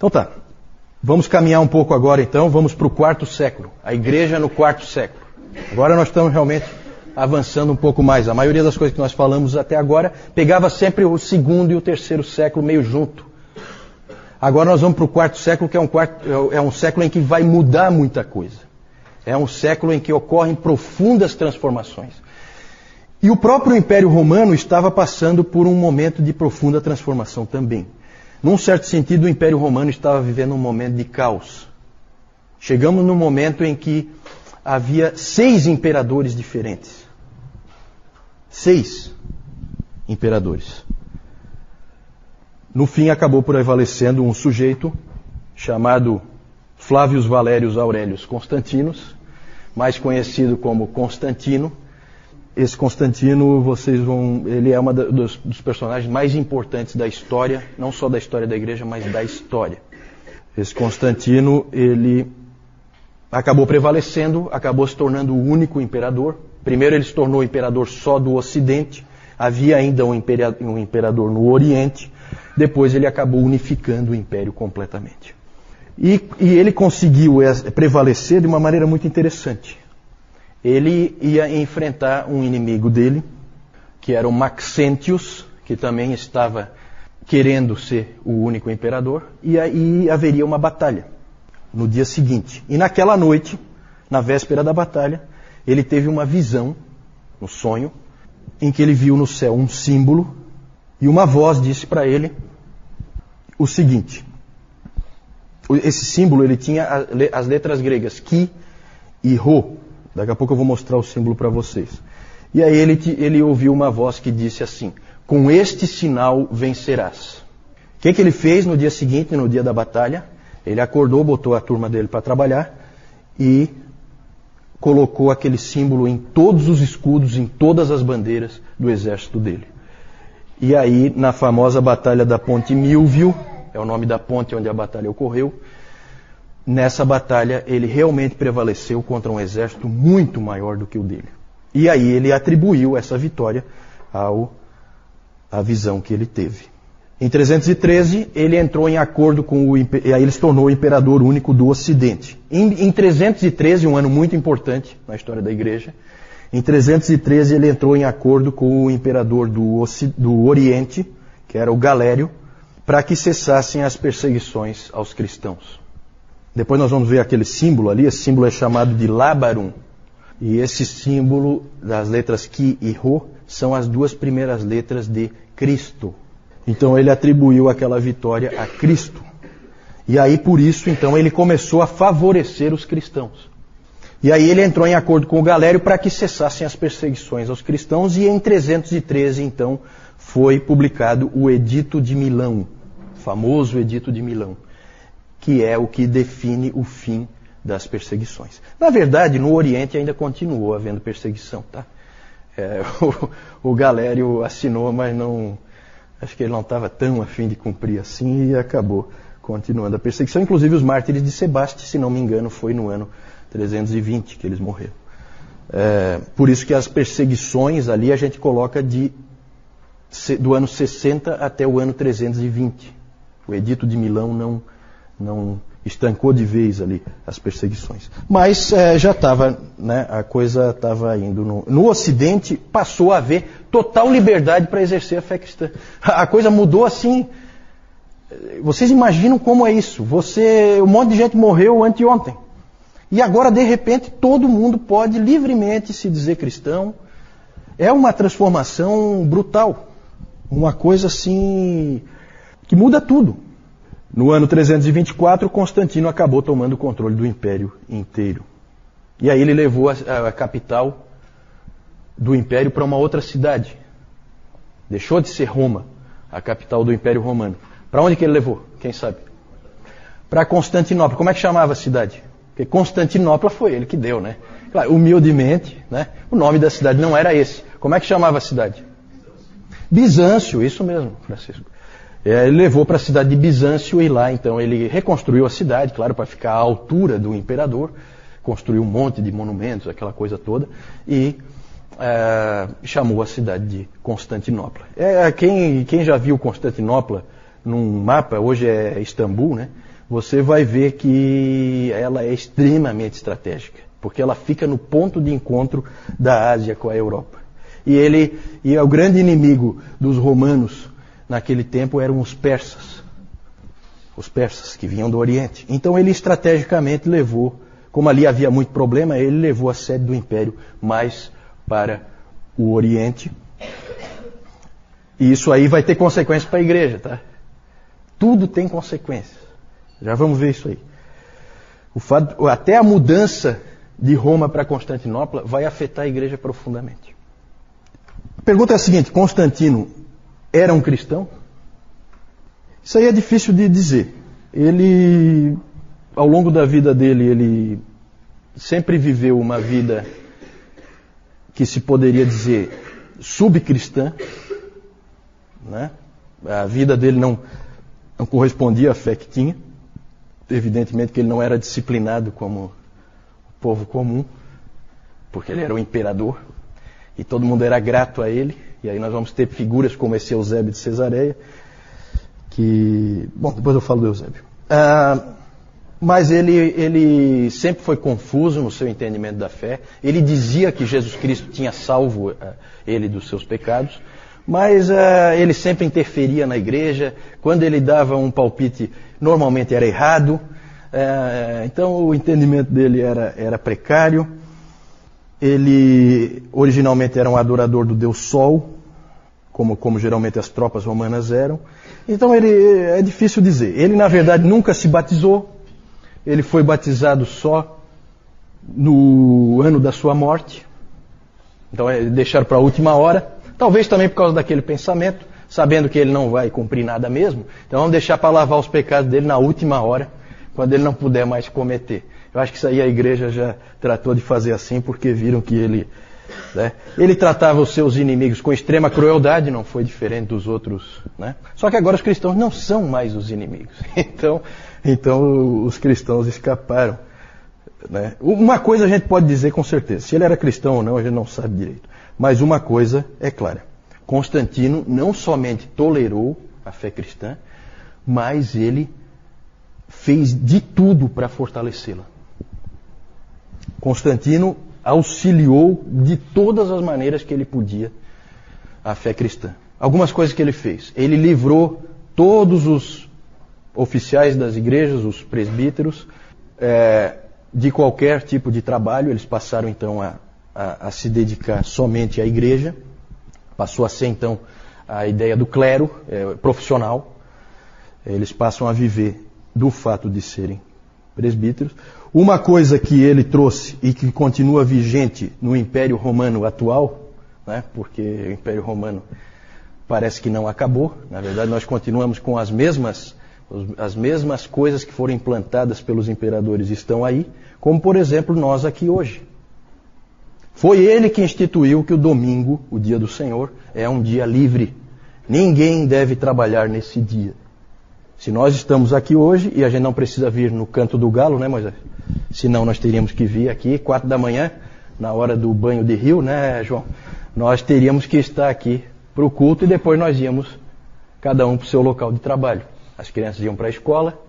Então tá, vamos caminhar um pouco agora então, vamos para o quarto século, a igreja no quarto século. Agora nós estamos realmente avançando um pouco mais. A maioria das coisas que nós falamos até agora pegava sempre o segundo e o terceiro século meio junto. Agora nós vamos para o quarto século, que é um século em que vai mudar muita coisa. É um século em que ocorrem profundas transformações. E o próprio Império Romano estava passando por um momento de profunda transformação também. Num certo sentido, o Império Romano estava vivendo um momento de caos. Chegamos num momento em que havia 6 imperadores diferentes. 6 imperadores. No fim, acabou por prevalecendo um sujeito chamado Flávios Valérios Aurélios Constantinos, mais conhecido como Constantino. Esse Constantino, ele é um dos personagens mais importantes da história, não só da história da igreja, mas da história. Esse Constantino, ele acabou prevalecendo, acabou se tornando o único imperador. Primeiro ele se tornou imperador só do Ocidente, havia ainda um imperador no Oriente, depois ele acabou unificando o império completamente. E ele conseguiu prevalecer de uma maneira muito interessante. Ele ia enfrentar um inimigo dele, que era o Maxentius, que também estava querendo ser o único imperador, e aí haveria uma batalha no dia seguinte. E naquela noite, na véspera da batalha, ele teve uma visão, no sonho, em que ele viu no céu um símbolo, e uma voz disse para ele o seguinte: esse símbolo ele tinha as letras gregas Ki e Rho. Daqui a pouco eu vou mostrar o símbolo para vocês. E aí ele ouviu uma voz que disse assim: com este sinal vencerás. O que ele fez no dia seguinte, no dia da batalha? Ele acordou, botou a turma dele para trabalhar e colocou aquele símbolo em todos os escudos, em todas as bandeiras do exército dele. E aí, na famosa batalha da Ponte Milvio, é o nome da ponte onde a batalha ocorreu, nessa batalha ele realmente prevaleceu contra um exército muito maior do que o dele. E aí ele atribuiu essa vitória à visão que ele teve. Em 313, ele entrou em acordo e aí ele se tornou o imperador único do Ocidente. Em 313, um ano muito importante na história da igreja, em 313 ele entrou em acordo com o imperador do Oriente, que era o Galério, para que cessassem as perseguições aos cristãos. Depois nós vamos ver aquele símbolo ali, esse símbolo é chamado de Labarum. E esse símbolo das letras Ki e Rho são as 2 primeiras letras de Cristo. Então ele atribuiu aquela vitória a Cristo. E aí por isso então ele começou a favorecer os cristãos. E aí ele entrou em acordo com o Galério para que cessassem as perseguições aos cristãos, e em 313 então foi publicado o Edito de Milão, o famoso Edito de Milão, que é o que define o fim das perseguições. Na verdade, no Oriente ainda continuou havendo perseguição, tá? O Galério assinou, mas não, acho que ele não estava tão a fim de cumprir assim, e acabou continuando a perseguição. Inclusive os mártires de Sebaste, se não me engano, foi no ano 320 que eles morreram. Por isso que as perseguições ali a gente coloca do ano 60 até o ano 320. O Edito de Milão não estancou de vez ali as perseguições. Mas já estava, né, a coisa estava indo. No Ocidente passou a haver total liberdade para exercer a fé cristã. A coisa mudou assim. Vocês imaginam como é isso? Um monte de gente morreu anteontem. E agora, de repente, todo mundo pode livremente se dizer cristão. É uma transformação brutal. Uma coisa assim que muda tudo. No ano 324, Constantino acabou tomando o controle do império inteiro. E aí ele levou a capital do império para uma outra cidade. Deixou de ser Roma, a capital do Império Romano. Para onde que ele levou? Quem sabe? Para Constantinopla. Como é que chamava a cidade? Porque Constantinopla foi ele que deu, né? Claro, humildemente, né? O nome da cidade não era esse. Como é que chamava a cidade? Bizâncio, isso mesmo, Francisco. Ele levou para a cidade de Bizâncio, e lá então ele reconstruiu a cidade, claro, para ficar à altura do imperador, construiu um monte de monumentos, aquela coisa toda, e chamou a cidade de Constantinopla. Quem já viu Constantinopla num mapa, hoje é Istambul, né? você vai ver que ela é extremamente estratégica, porque ela fica no ponto de encontro da Ásia com a Europa. E o grande inimigo dos romanos naquele tempo eram os persas que vinham do Oriente. Então ele estrategicamente levou, como ali havia muito problema, ele levou a sede do império mais para o Oriente. E isso aí vai ter consequências para a igreja, tá? Tudo tem consequências. Já vamos ver isso aí. Até a mudança de Roma para Constantinopla vai afetar a igreja profundamente. A pergunta é a seguinte: Constantino era um cristão? Isso aí é difícil de dizer. Ele, ao longo da vida dele, ele sempre viveu uma vida que se poderia dizer subcristã, né? A vida dele não correspondia à fé que tinha. Evidentemente que ele não era disciplinado como o povo comum, porque ele era o imperador e todo mundo era grato a ele. E aí nós vamos ter figuras como esse Eusébio de Cesareia, que... Bom, depois eu falo do Eusébio. Mas ele sempre foi confuso no seu entendimento da fé. Ele dizia que Jesus Cristo tinha salvo ele dos seus pecados, mas ele sempre interferia na igreja. Quando ele dava um palpite, normalmente era errado. Então o entendimento dele era precário. Ele originalmente era um adorador do Deus Sol, como geralmente as tropas romanas eram. Então é difícil dizer. Ele na verdade nunca se batizou. Ele foi batizado só no ano da sua morte. Então deixaram para a última hora. Talvez também por causa daquele pensamento, sabendo que ele não vai cumprir nada mesmo. Então vamos deixar para lavar os pecados dele na última hora, quando ele não puder mais cometer. Eu acho que isso aí a igreja já tratou de fazer assim, porque viram que ele tratava os seus inimigos com extrema crueldade, não foi diferente dos outros, né? Só que agora os cristãos não são mais os inimigos. Então os cristãos escaparam, né? Uma coisa a gente pode dizer com certeza: se ele era cristão ou não, a gente não sabe direito. Mas uma coisa é clara: Constantino não somente tolerou a fé cristã, mas ele fez de tudo para fortalecê-la. Constantino auxiliou de todas as maneiras que ele podia a fé cristã. Algumas coisas que ele fez: ele livrou todos os oficiais das igrejas, os presbíteros, de qualquer tipo de trabalho. Eles passaram então a se dedicar somente à igreja. Passou a ser então a ideia do clero profissional. Eles passam a viver do fato de serem presbíteros. Uma coisa que ele trouxe e que continua vigente no Império Romano atual, né, porque o Império Romano parece que não acabou. Na verdade, nós continuamos com as mesmas coisas que foram implantadas pelos imperadores estão aí, como por exemplo nós aqui hoje. Foi ele que instituiu que o domingo, o dia do Senhor, é um dia livre. Ninguém deve trabalhar nesse dia. Se nós estamos aqui hoje, e a gente não precisa vir no canto do galo, né, Moisés? Senão nós teríamos que vir aqui 4 da manhã, na hora do banho de rio, né, João? Nós teríamos que estar aqui para o culto e depois nós íamos, cada um para o seu local de trabalho. As crianças iam para a escola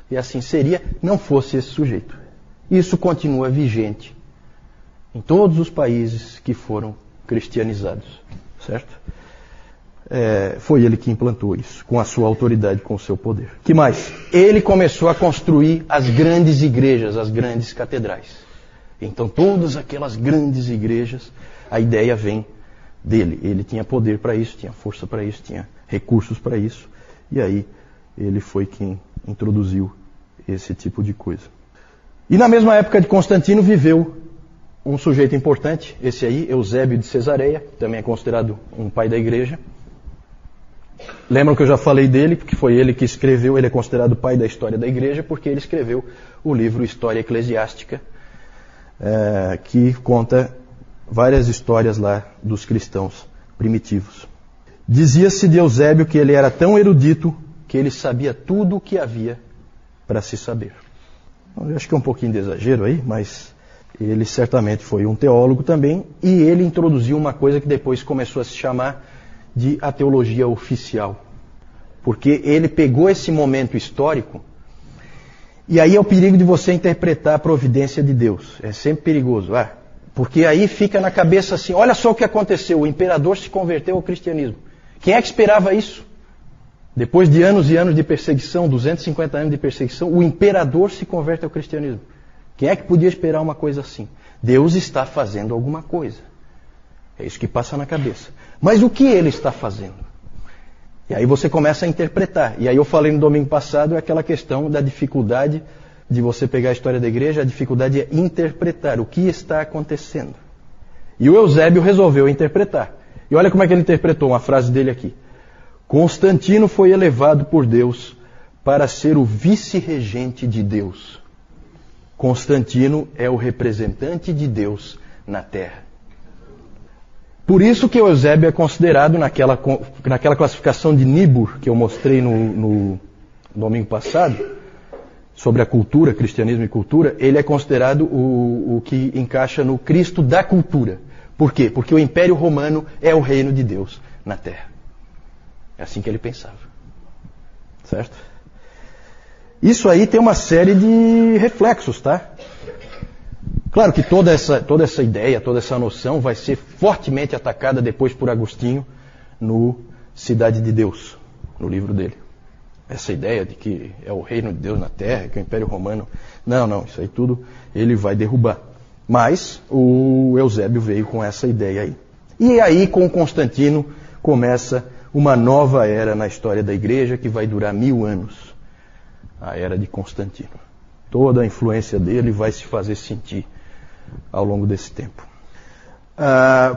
e assim seria, não fosse esse sujeito. Isso continua vigente em todos os países que foram cristianizados, certo? Foi ele que implantou isso, com a sua autoridade, com o seu poder. Que mais? Ele começou a construir as grandes igrejas, as grandes catedrais. Então todas aquelas grandes igrejas, a ideia vem dele. Ele tinha poder para isso, tinha força para isso, tinha recursos para isso. E aí ele foi quem introduziu esse tipo de coisa. E na mesma época de Constantino viveu um sujeito importante, esse aí, Eusébio de Cesareia, que também é considerado um pai da igreja. Lembram que eu já falei dele, porque foi ele que escreveu, ele é considerado o pai da história da igreja, porque ele escreveu o livro História Eclesiástica, que conta várias histórias lá dos cristãos primitivos. Dizia-se de Eusébio que ele era tão erudito que ele sabia tudo o que havia para se saber. Eu acho que é um pouquinho de exagero aí, mas ele certamente foi um teólogo também, e ele introduziu uma coisa que depois começou a se chamar de a teologia oficial. Porque ele pegou esse momento histórico E aí é o perigo de você interpretar a providência de Deus. É sempre perigoso. Porque aí fica na cabeça assim, olha só o que aconteceu, o imperador se converteu ao cristianismo. Quem é que esperava isso? Depois de anos e anos de perseguição, 250 anos de perseguição, o imperador se converte ao cristianismo. Quem é que podia esperar uma coisa assim? Deus está fazendo alguma coisa. É isso que passa na cabeça. Mas o que ele está fazendo? E aí você começa a interpretar. E aí eu falei no domingo passado aquela questão da dificuldade de você pegar a história da igreja, a dificuldade é interpretar o que está acontecendo. E o Eusébio resolveu interpretar. E olha como é que ele interpretou uma frase dele aqui. Constantino foi elevado por Deus para ser o vice-regente de Deus. Constantino é o representante de Deus na Terra. Por isso que o Eusébio é considerado naquela classificação de Niebuhr, que eu mostrei no domingo passado, sobre a cultura, cristianismo e cultura, ele é considerado o que encaixa no Cristo da cultura. Por quê? Porque o Império Romano é o reino de Deus na Terra. É assim que ele pensava. Certo? Isso aí tem uma série de reflexos, tá? Claro que toda essa ideia, toda essa noção vai ser fortemente atacada depois por Agostinho no Cidade de Deus, no livro dele. Essa ideia de que é o reino de Deus na Terra, que é o Império Romano. Não, isso aí tudo ele vai derrubar. Mas o Eusébio veio com essa ideia aí. E aí com Constantino começa uma nova era na história da igreja que vai durar 1000 anos. A era de Constantino. Toda a influência dele vai se fazer sentir ao longo desse tempo.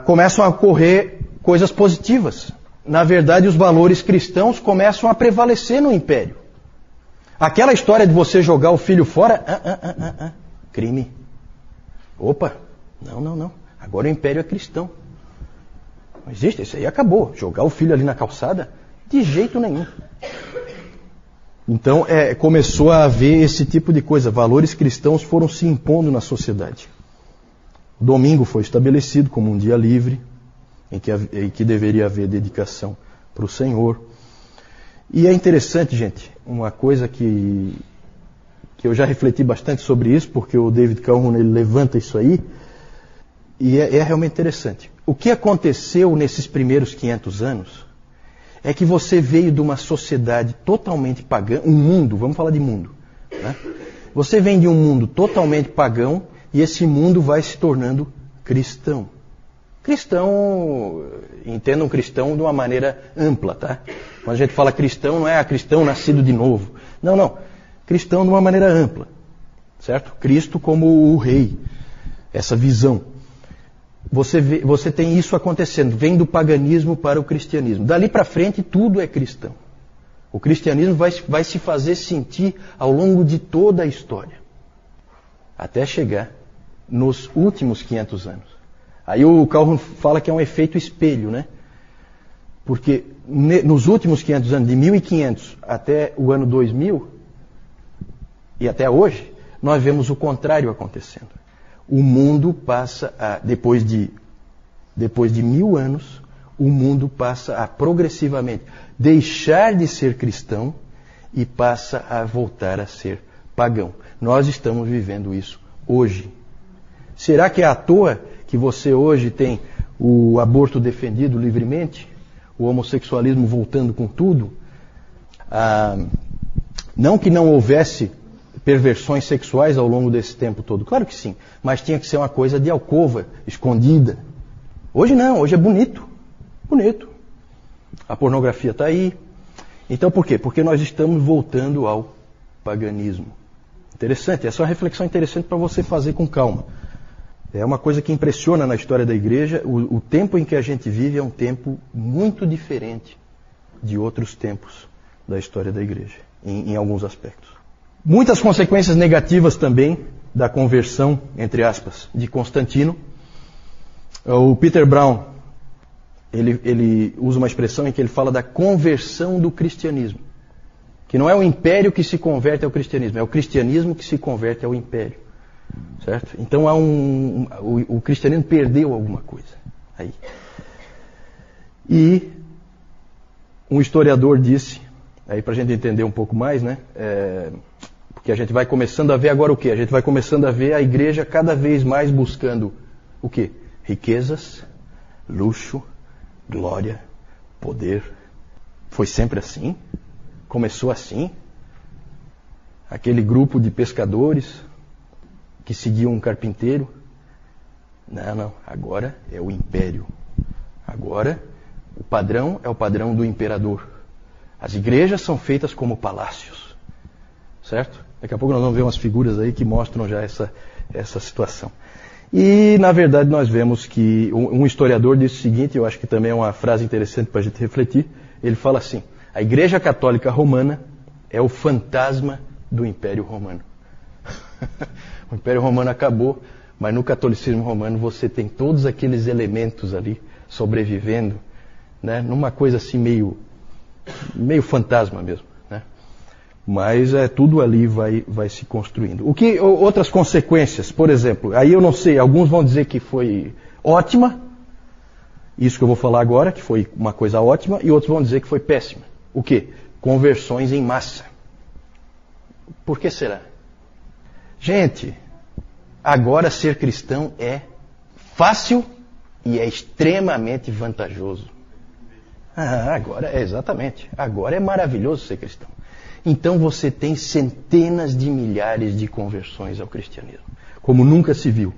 Começam a ocorrer coisas positivas. Na verdade, os valores cristãos começam a prevalecer no império. Aquela história de você jogar o filho fora, crime. Opa, não. Agora o império é cristão. Não existe, isso aí acabou. Jogar o filho ali na calçada, de jeito nenhum. Então, começou a haver esse tipo de coisa. Valores cristãos foram se impondo na sociedade. Domingo foi estabelecido como um dia livre, em que deveria haver dedicação para o Senhor. E é interessante, gente, uma coisa que eu já refleti bastante sobre isso, porque o David Calhoun ele levanta isso aí, e é realmente interessante. O que aconteceu nesses primeiros 500 anos é que você veio de uma sociedade totalmente pagã, um mundo, vamos falar de mundo, né? Você vem de um mundo totalmente pagão e esse mundo vai se tornando cristão. Cristão, entenda um cristão de uma maneira ampla, tá? Quando a gente fala cristão, não é cristão nascido de novo. Não. Cristão de uma maneira ampla, certo? Cristo como o rei, essa visão. Você tem isso acontecendo, vem do paganismo para o cristianismo. Dali para frente tudo é cristão. O cristianismo vai se fazer sentir ao longo de toda a história, até chegar nos últimos 500 anos. Aí o Calhoun fala que é um efeito espelho, né? Porque nos últimos 500 anos, de 1500 até o ano 2000, e até hoje, nós vemos o contrário acontecendo. O mundo passa depois de 1000 anos, o mundo passa a progressivamente deixar de ser cristão e passa a voltar a ser pagão. Nós estamos vivendo isso hoje. Será que é à toa que você hoje tem o aborto defendido livremente? O homossexualismo voltando com tudo? Não que não houvesse perversões sexuais ao longo desse tempo todo. Claro que sim. Mas tinha que ser uma coisa de alcova, escondida. Hoje não, hoje é bonito. Bonito. A pornografia está aí. Então por quê? Porque nós estamos voltando ao paganismo. Interessante, essa é uma reflexão interessante para você fazer com calma. É uma coisa que impressiona na história da igreja. O tempo em que a gente vive é um tempo muito diferente de outros tempos da história da igreja, em alguns aspectos. Muitas consequências negativas também da conversão, entre aspas, de Constantino. O Peter Brown, ele usa uma expressão em que ele fala da conversão do cristianismo. Que não é o império que se converte ao cristianismo, é o cristianismo que se converte ao império. Certo? Então o cristianismo perdeu alguma coisa aí. E um historiador disse, aí para a gente entender um pouco mais, né? Porque que a gente vai começando a ver agora o quê? A gente vai começando a ver a igreja cada vez mais buscando o quê? Riquezas, luxo, glória, poder. Foi sempre assim? Começou assim? Aquele grupo de pescadores que seguiam um carpinteiro? Não. Agora é o império. Agora o padrão é o padrão do imperador. As igrejas são feitas como palácios. Certo? Daqui a pouco nós vamos ver umas figuras aí que mostram já essa situação. E, na verdade, nós vemos que um historiador disse o seguinte, eu acho que também é uma frase interessante para a gente refletir. Ele fala assim: a Igreja Católica Romana é o fantasma do Império Romano. O Império Romano acabou, mas no catolicismo romano você tem todos aqueles elementos ali sobrevivendo, né, numa coisa assim meio fantasma mesmo, né? Mas tudo ali vai se construindo. Outras consequências, por exemplo, aí eu não sei, alguns vão dizer que foi ótima, isso que eu vou falar agora, que foi uma coisa ótima, e outros vão dizer que foi péssima. O quê? Conversões em massa. Por que será? Gente, agora ser cristão é fácil e é extremamente vantajoso. Exatamente. Agora é maravilhoso ser cristão. Então você tem centenas de milhares de conversões ao cristianismo, como nunca se viu.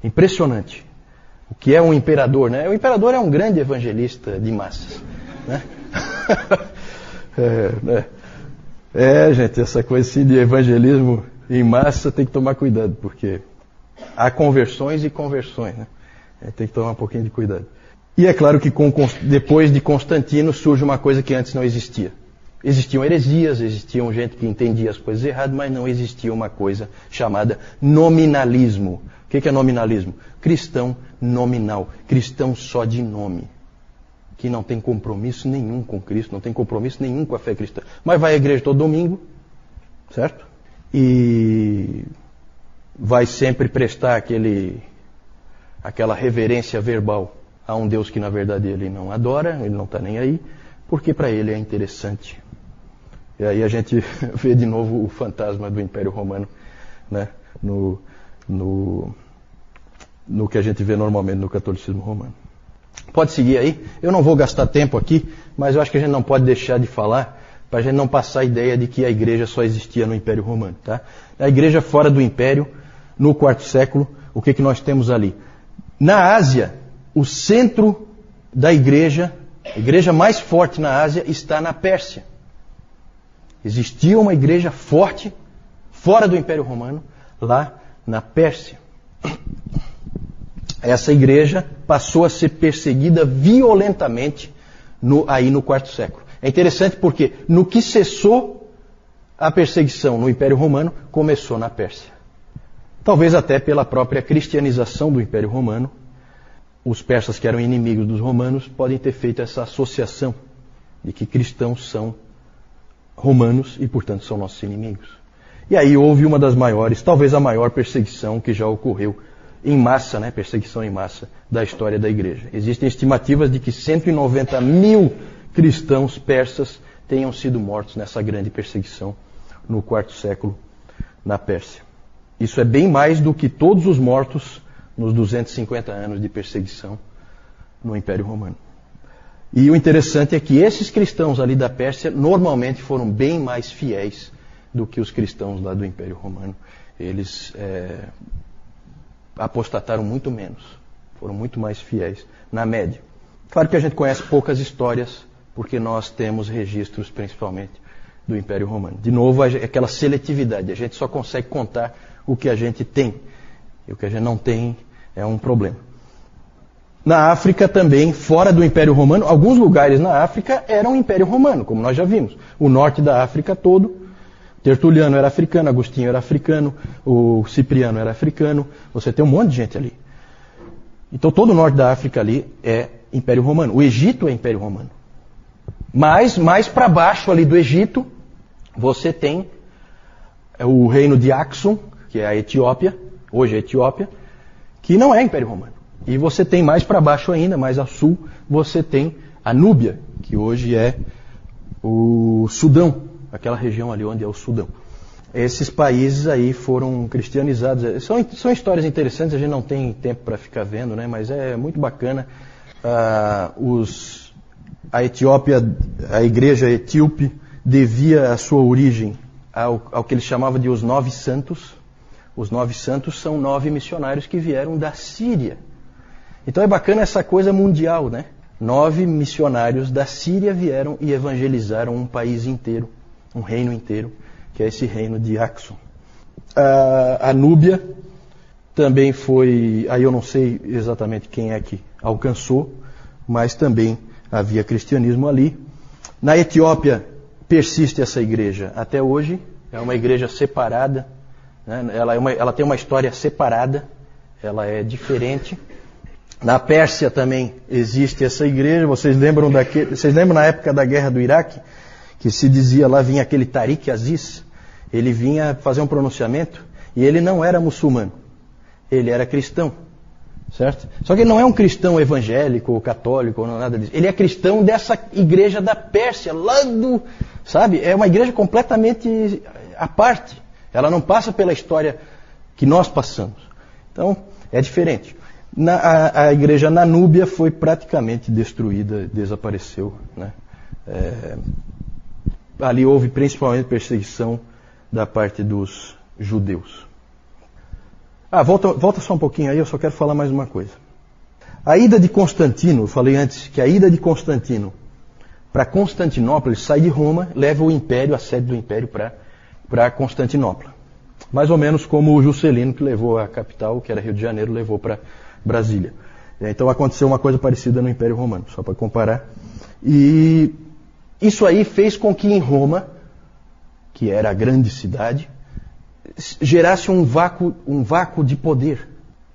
Impressionante. O que é um imperador, né? O imperador é um grande evangelista de massas, né? Gente, essa coisa assim de evangelismo em massa tem que tomar cuidado, porque há conversões e conversões, né? Tem que tomar um pouquinho de cuidado. E é claro que depois de Constantino surge uma coisa que antes não existia. Existiam heresias, existiam gente que entendia as coisas erradas, mas não existia uma coisa chamada nominalismo. O que é nominalismo? Cristão nominal, cristão só de nome, que não tem compromisso nenhum com Cristo, não tem compromisso nenhum com a fé cristã. Mas vai à igreja todo domingo, certo? E vai sempre prestar aquela reverência verbal a um Deus que na verdade ele não adora, ele não está nem aí, porque para ele é interessante. E aí a gente vê de novo o fantasma do Império Romano, né, no que a gente vê normalmente no catolicismo romano. Pode seguir aí. Eu não vou gastar tempo aqui, mas eu acho que a gente não pode deixar de falar, para a gente não passar a ideia de que a igreja só existia no Império Romano. Tá? A igreja fora do Império, no quarto século, o que nós temos ali? Na Ásia, o centro da igreja, a igreja mais forte na Ásia, está na Pérsia. Existia uma igreja forte, fora do Império Romano, lá na Pérsia. Essa igreja passou a ser perseguida violentamente aí no quarto século. É interessante porque no que cessou a perseguição no Império Romano, começou na Pérsia. Talvez até pela própria cristianização do Império Romano, os persas que eram inimigos dos romanos podem ter feito essa associação de que cristãos são romanos e, portanto, são nossos inimigos. E aí houve uma das maiores, talvez a maior perseguição que já ocorreu em massa, né, perseguição em massa da história da igreja. Existem estimativas de que 190 mil cristãos persas tenham sido mortos nessa grande perseguição no quarto século na Pérsia. Isso é bem mais do que todos os mortos nos 250 anos de perseguição no Império Romano. E o interessante é que esses cristãos ali da Pérsia normalmente foram bem mais fiéis do que os cristãos lá do Império Romano. Eles apostataram muito menos, foram muito mais fiéis, na média. Claro que a gente conhece poucas histórias, porque nós temos registros principalmente do Império Romano. De novo, aquela seletividade, a gente só consegue contar o que a gente tem, e o que a gente não tem é um problema. Na África também, fora do Império Romano, alguns lugares na África eram Império Romano, como nós já vimos. O norte da África todo, Tertuliano era africano, Agostinho era africano, o Cipriano era africano, você tem um monte de gente ali. Então todo o norte da África ali é Império Romano. O Egito é Império Romano. Mas mais para baixo ali do Egito, você tem o reino de Axum, que é a Etiópia, hoje é a Etiópia, que não é Império Romano. E você tem mais para baixo ainda, mais a sul, você tem a Núbia, que hoje é o Sudão, aquela região ali onde é o Sudão. esses países aí foram cristianizados. São histórias interessantes, a gente não tem tempo para ficar vendo, né? Mas é muito bacana. A Etiópia, a igreja etíope, devia a sua origem ao que eles chamavam de os 9 santos. Os 9 santos são 9 missionários que vieram da Síria. Então é bacana essa coisa mundial, né? 9 missionários da Síria vieram e evangelizaram um país inteiro, um reino inteiro, que é esse reino de Axum. A Núbia também foi, aí eu não sei exatamente quem é que alcançou, mas também havia cristianismo ali. Na Etiópia persiste essa igreja até hoje, é uma igreja separada, né? Ela tem uma história separada, ela é diferente. Na Pérsia também existe essa igreja. Vocês lembram na época da guerra do Iraque, que se dizia lá, vinha aquele Tariq Aziz, ele vinha fazer um pronunciamento e ele não era muçulmano, ele era cristão, certo? Só que ele não é um cristão evangélico ou católico ou nada disso, ele é cristão dessa igreja da Pérsia, lá do, sabe? É uma igreja completamente à parte, ela não passa pela história que nós passamos, então é diferente. A igreja na Núbia foi praticamente destruída, desapareceu, né? Ali houve principalmente perseguição da parte dos judeus. Volta só um pouquinho aí, eu só quero falar mais uma coisa. A ida de Constantino, eu falei antes que a ida de Constantino para Constantinopla, ele sai de Roma, leva o império, a sede do império para Constantinopla. Mais ou menos como o Juscelino, que levou a capital, que era Rio de Janeiro, levou para Brasília. Então aconteceu uma coisa parecida no Império Romano, só para comparar. E isso aí fez com que em Roma, que era a grande cidade, gerasse um vácuo de poder,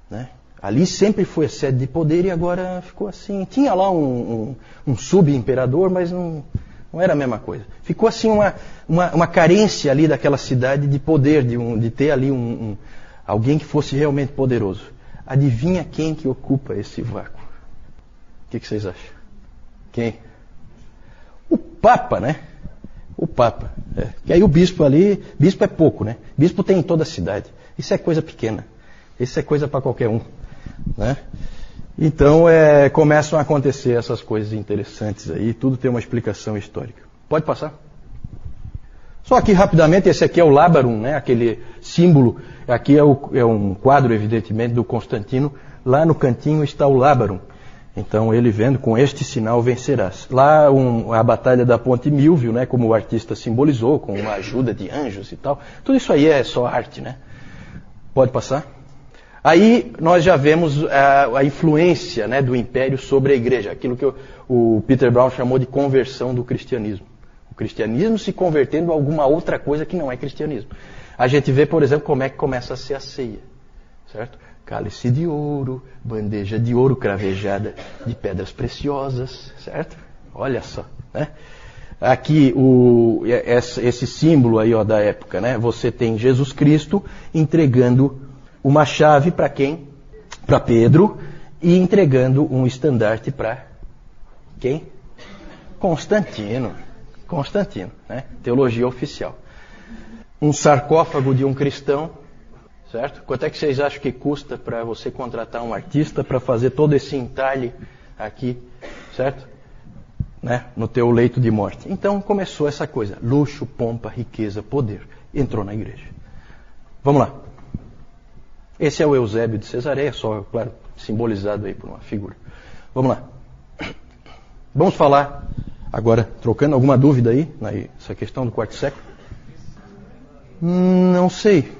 né? Ali sempre foi a sede de poder e agora ficou assim. Tinha lá um sub-imperador, mas não era a mesma coisa. Ficou assim uma carência ali daquela cidade de poder, de ter ali alguém que fosse realmente poderoso. Adivinha quem que ocupa esse vácuo? O que vocês acham? Quem? O Papa, né? O Papa. Que aí o bispo ali, bispo é pouco, né? Bispo tem em toda a cidade. Isso é coisa pequena. Isso é coisa para qualquer um, né? Então começam a acontecer essas coisas interessantes aí. Tudo tem uma explicação histórica. Pode passar? Só aqui rapidamente, esse aqui é o Lábarum, né? Aquele símbolo. Aqui é um quadro, evidentemente, do Constantino. Lá no cantinho está o Lábarum. Então ele vendo, com este sinal vencerás. Lá a batalha da Ponte Milvio, né? Como o artista simbolizou, com uma ajuda de anjos e tal. Tudo isso aí é só arte, né? Pode passar? Aí nós já vemos a influência, né, do Império sobre a Igreja. Aquilo que o Peter Brown chamou de conversão do cristianismo. O cristianismo se convertendo a alguma outra coisa que não é cristianismo. A gente vê, por exemplo, como é que começa a ser a ceia, certo? Cálice de ouro, bandeja de ouro cravejada de pedras preciosas, certo? Olha só, né? Aqui, esse símbolo aí, ó, da época, né? Você tem Jesus Cristo entregando uma chave para quem? Para Pedro, e entregando um estandarte para quem? Constantino, né? Teologia oficial. Um sarcófago de um cristão, certo? Quanto é que vocês acham que custa para você contratar um artista para fazer todo esse entalhe aqui, certo? Né? No teu leito de morte. Então começou essa coisa, luxo, pompa, riqueza, poder. Entrou na igreja. Vamos lá. Esse é o Eusébio de Cesareia, só, claro, simbolizado aí por uma figura. Vamos lá. Vamos falar agora, trocando alguma dúvida aí, nessa questão do quarto século? Não sei.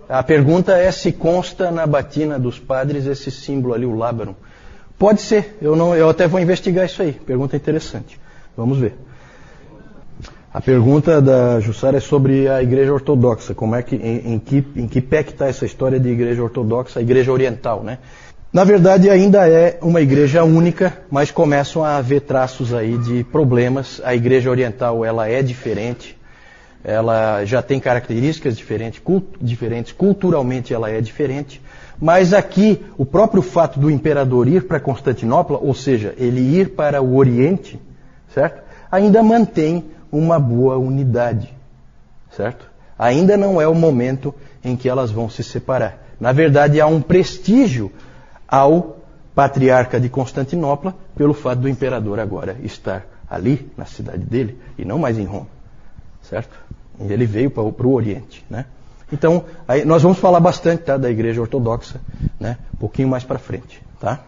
A pergunta é se consta na batina dos padres esse símbolo ali, o Lábarum. Pode ser, eu até vou investigar isso aí. Pergunta interessante. Vamos ver. A pergunta da Jussara é sobre a Igreja Ortodoxa. Como é que, em que pé que está essa história de Igreja Ortodoxa, a Igreja Oriental, né? Na verdade, ainda é uma igreja única, mas começam a haver traços aí de problemas. A Igreja Oriental, ela é diferente. Ela já tem características diferentes, culturalmente ela é diferente. Mas aqui, o próprio fato do imperador ir para Constantinopla, ou seja, ele ir para o Oriente, certo? Ainda mantém uma boa unidade, certo? Ainda não é o momento em que elas vão se separar. Na verdade, há um prestígio ao patriarca de Constantinopla pelo fato do imperador agora estar ali, na cidade dele, e não mais em Roma. Certo? Ele veio para o Oriente, né? Então, aí nós vamos falar bastante, tá, da Igreja Ortodoxa, né, um pouquinho mais para frente, tá?